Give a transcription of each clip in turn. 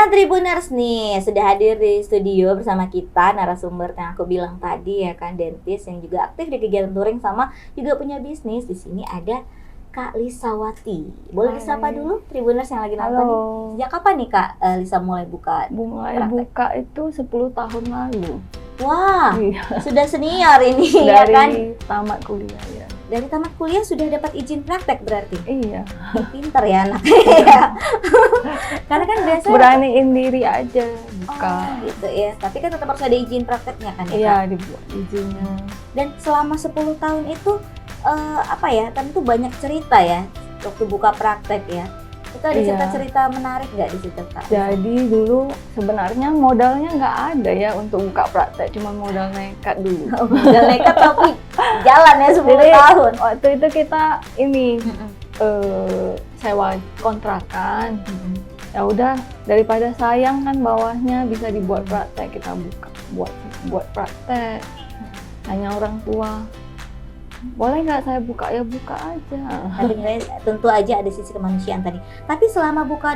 Nah, Tribuners nih sudah hadir di studio bersama kita narasumber yang aku bilang tadi ya kan, dentist yang juga aktif di kegiatan touring sama juga punya bisnis. Di sini ada Kak Lisawati. Boleh Hai. disapa dulu Tribuners yang lagi nonton Halo. nih. Sejak kapan nih Kak Lisa mulai buka? Mulai praktek? buka itu 10 tahun lalu. Wah, Iya. sudah senior ini ya kan? Dari tamat kuliah ya. Dari tamat kuliah sudah dapat izin praktek berarti? Iya. Pinter ya anaknya. Karena kan biasanya Beraniin diri aja buka. Oh, gitu ya. Tapi kan tetap harus ada izin prakteknya kan ya? Iya, Kak? dibuat izinnya. Dan selama 10 tahun itu apa ya? Tentu banyak cerita ya waktu buka praktek ya. Itu ada Iya. cerita-cerita menarik nggak di situ Kak? Jadi dulu sebenarnya modalnya nggak ada ya untuk buka praktek, cuma modal nekat dulu. Udah nekat tapi jalan ya 10 Jadi, tahun. Waktu itu kita ini Mm-mm. sewa kontrakan. Mm-mm. Ya udah, daripada sayang kan bawahnya bisa dibuat praktek, kita buat praktek. Hanya orang tua, boleh nggak saya buka? Ya buka aja. Tapi tentu aja ada sisi kemanusiaan tadi. Tapi selama buka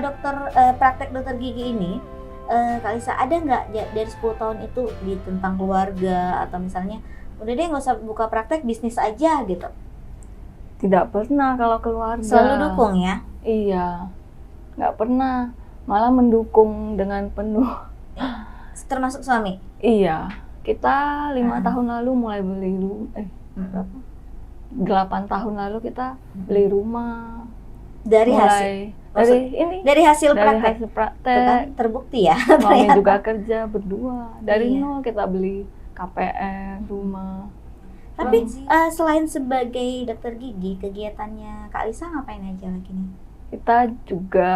praktek dokter gigi ini, Kak Lisa ada nggak dari 10 tahun itu di tentang keluarga atau misalnya udah deh nggak usah buka praktek, bisnis aja gitu? Tidak pernah kalau keluarga. Selalu dukung ya? Iya, nggak pernah. Malah mendukung dengan penuh. Termasuk suami? Iya, kita 5 tahun lalu mulai beli rumah. Berapa? 8 tahun lalu kita beli rumah. Dari hasil? Dari hasil praktek? Hasil Itu praktek. kan terbukti ya? Suami ternyata. juga kerja berdua. Dari Iya. nol kita beli KPR, rumah. Tapi selain sebagai dokter gigi, kegiatannya Kak Lisa ngapain aja lagi nih? Kita juga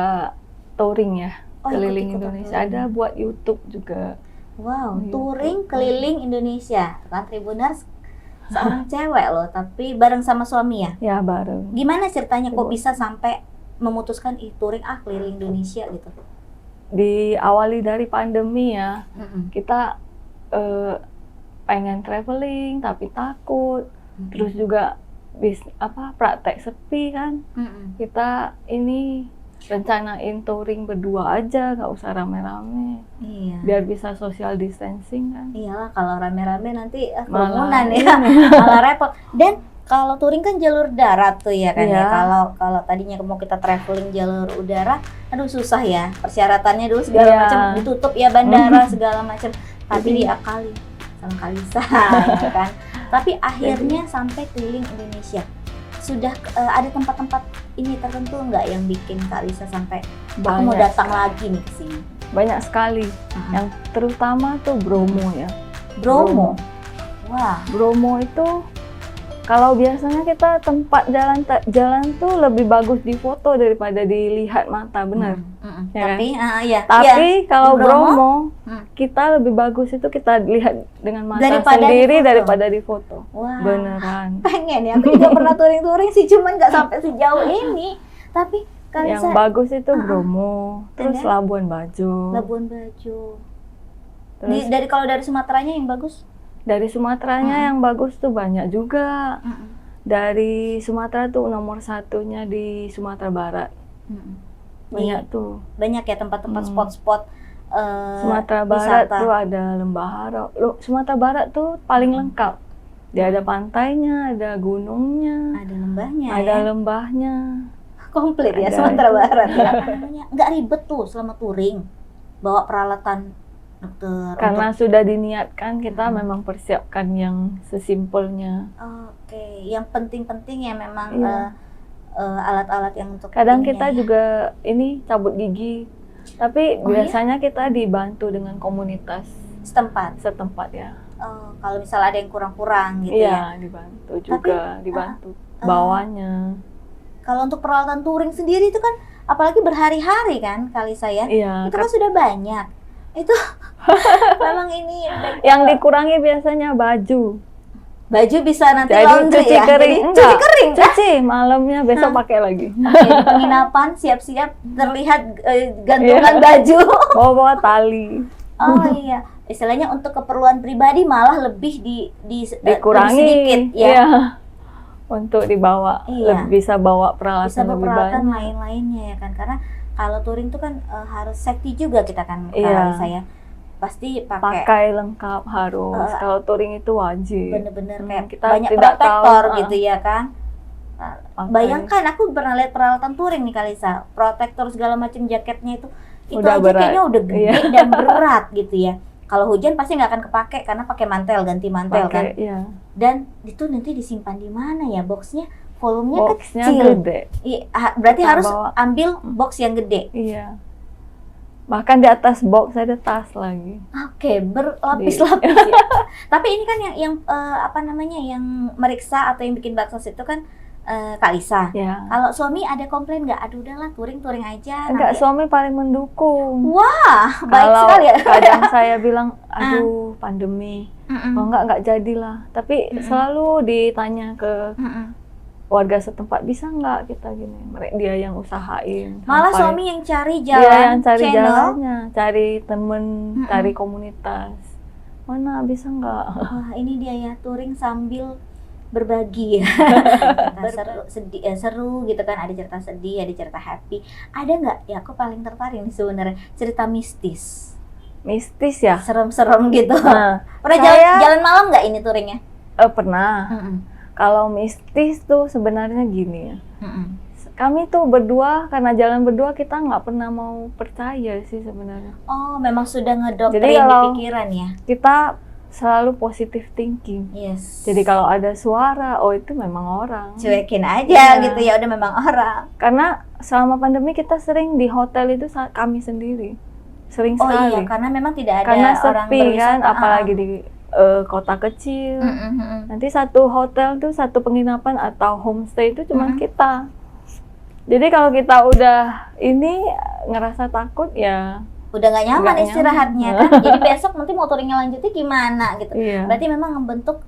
touring ya, Oh, keliling ikut-ikutan Indonesia. touring. Ada buat YouTube juga. Wow, Iya, touring betul. keliling Indonesia. Tuh kan Tribuners, seorang cewek loh, tapi bareng sama suami ya? Ya bareng. Gimana ceritanya kok Coba. bisa sampai memutuskan touring keliling Indonesia gitu? Diawali dari pandemi ya. Mm-mm. Kita pengen traveling tapi takut. Terus juga praktek sepi kan. Mm-mm. Kita ini rencanain touring berdua aja, nggak usah rame-rame. Iya. Biar bisa social distancing kan. Iyalah kalau rame-rame nanti Malah kerumunan ya, malah repot. Dan kalau touring kan jalur darat tuh ya kan ya. Iya. Kalau tadinya mau kita traveling jalur udara, aduh susah ya. Persyaratannya dulu segala Iya. macam ditutup ya bandara segala macam. Tapi Jadi- diakali sama Kak Lisa ya kan. Tapi akhirnya sampai keliling Indonesia. Sudah ada tempat-tempat ini tertentu nggak yang bikin Kak Lisa sampai aku mau datang lagi nih ke sini? Banyak sekali. Yang terutama tuh Bromo ya. Bromo. Wah. Bromo itu kalau biasanya kita tempat jalan tuh lebih bagus di foto daripada dilihat mata, benar. Ya kan? Tapi ya. Tapi kalau di Bromo, Bromo, Hmm. kita lebih bagus itu kita lihat dengan mata Daripada sendiri di foto. daripada di foto. Wah. Beneran. Pengen ya. Aku juga pernah touring sih, cuman nggak sampai sejauh ini. Tapi Kak Yang Lisa, bagus itu Bromo, terus Dan? Labuan Bajo. Labuan Bajo. Terus Kalau dari Sumateranya yang bagus? dari Sumateranya yang bagus tuh banyak juga. Mm-mm. Dari Sumatera tuh nomor satunya di Sumatera Barat. Mm-mm. Banyak tuh. Banyak ya tempat-tempat spot-spot Sumatera Barat wisata. tuh ada Lembah Harau. Sumatera Barat tuh paling lengkap. Dia ada pantainya, ada gunungnya, Ada lembahnya ada ya. lembahnya. Komplit ya ada Sumatera itu. Barat ya. Nggak ribet tuh selama touring. Bawa peralatan dokter. Karena sudah diniatkan, kita memang persiapkan yang sesimpelnya. Oke, yang penting-penting ya memang Iya. alat-alat yang untuk Kadang ininya kita ya. juga ini cabut gigi. Tapi Oh, iya? biasanya kita dibantu dengan komunitas setempat. setempat ya. Kalau misalnya ada yang kurang-kurang gitu ya. Iya, dibantu juga, dibantu bawahnya. Kalau untuk peralatan touring sendiri itu kan apalagi berhari-hari kan kali saya. Iya, Itu kan sudah banyak. Itu memang ini yang dikurangi biasanya baju. baju bisa nanti Jadi laundry cuci ya. kering, Jadi enggak. cuci kering. Cuci malamnya besok pakai lagi. Oke, di penginapan siap-siap terlihat gantungan Iya. baju. Bawa tali. Oh iya, istilahnya untuk keperluan pribadi malah lebih Dikurangi. sedikit ya. Iya. Untuk dibawa, Iya. bisa bawa Bisa peralatan lebih peralatan banyak. lain-lainnya ya kan, karena kalau touring tuh kan harus safety juga kita kan, Iya. saya pasti pakai Pakai lengkap harus. Eh, Kalau touring itu wajib. bener-bener kayak kita banyak tidak protektor tahu, gitu ya kan. pakai. Bayangkan aku pernah lihat peralatan touring nih Kalisa, protektor segala macam jaketnya itu Udah aja berat. kayaknya udah gede Iya. dan berat gitu ya. Kalau hujan pasti nggak akan kepake karena pakai mantel, ganti mantel kan. Pakai, iya. Dan itu nanti disimpan di mana ya boxnya? Volumenya Boxnya kecil. gede. Berarti Kita harus bawa. ambil box yang gede. Iya. Bahkan di atas box ada tas lagi. Oke, berlapis-lapis ya. Tapi ini kan yang apa namanya, yang meriksa atau yang bikin baksos itu kan Kak Lisa. Ya. Kalau suami ada komplain nggak? Aduh udahlah touring aja. Enggak, nanti- suami paling mendukung. Wah, baik Kalau sekali ya. kadang saya bilang, aduh pandemi, Mm-mm. kalau enggak jadilah. Tapi Mm-mm. selalu ditanya ke Mm-mm. warga setempat, bisa nggak kita gini? Dia yang usahain. Malah sampai suami yang cari jalan dia yang cari channel. jalannya, cari temen, Mm-mm. cari komunitas. Mana bisa nggak? Wah, ini dia ya, touring sambil berbagi ya. Cerita seru gitu kan, ada cerita sedih, ada cerita happy. Ada nggak? Ya aku paling tertarik nih sebenarnya cerita mistis, Mistis ya? serem-serem gitu. Nah, Pernah saya- jalan malam nggak ini touringnya? pernah. Mm-mm. Kalau mistis tuh sebenarnya gini ya. Mm-mm. Kami tuh berdua, karena jalan berdua kita nggak pernah mau percaya sih sebenarnya. Oh, memang sudah ngedoktrin Jadi di kalau- pikiran ya. Kita selalu positive thinking. Yes. Jadi kalau ada suara, oh itu memang orang. cuekin aja Iya. gitu ya, udah memang orang. Karena selama pandemi kita sering di hotel itu kami sendiri. Sering Oh sekali. iya, karena memang tidak ada Karena orang sepi kan, berwisata. apalagi di kota kecil. Mm-mm. Nanti satu hotel tuh, satu penginapan atau homestay itu cuma Mm-mm. kita. Jadi kalau kita udah ini ngerasa takut ya. Udah nggak nyaman Nggak istirahatnya nyaman. kan. Jadi besok nanti mau touringnya lanjutnya gimana gitu. Iya. Berarti memang membentuk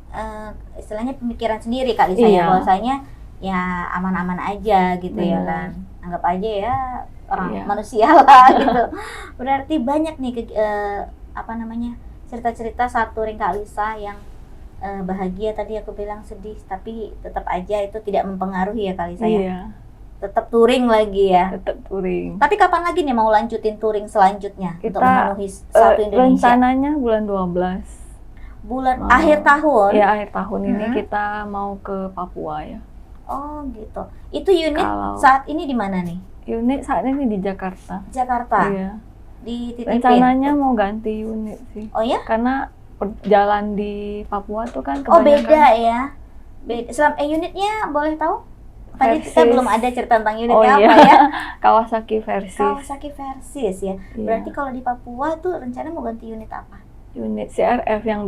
istilahnya pemikiran sendiri kali saya, Iya. bahwasanya ya aman-aman aja gitu ya Benar. kan. Anggap aja ya orang Iya. manusia lah gitu. Berarti banyak nih apa namanya, cerita-cerita saat touring Kak Lisa yang bahagia, tadi aku bilang sedih, tapi tetap aja itu tidak mempengaruhi ya Kak Lisa ya. Iya, Tetap touring lagi ya. tetap touring. Tapi kapan lagi nih mau lanjutin touring selanjutnya untuk Kita, memenuhi satu Indonesia? rencananya bulan 12. Bulan Mau. akhir tahun. Ya, akhir tahun ini Hmm. kita mau ke Papua ya. Oh gitu. Itu unit Kalau- saat ini di mana nih? Unit saat ini di Jakarta. Jakarta. Iya. Dititipin. Rencananya mau ganti unit sih. Oh ya? Karena jalan di Papua tuh kan Oh kebanyakan beda ya. Beda. Unitnya boleh tahu? Tadi kita Versys. belum ada cerita tentang unitnya Oh, iya. apa ya? Kawasaki Versys. Kawasaki Versys ya. Iya. Berarti kalau di Papua tuh rencana mau ganti unit apa? Unit CRF yang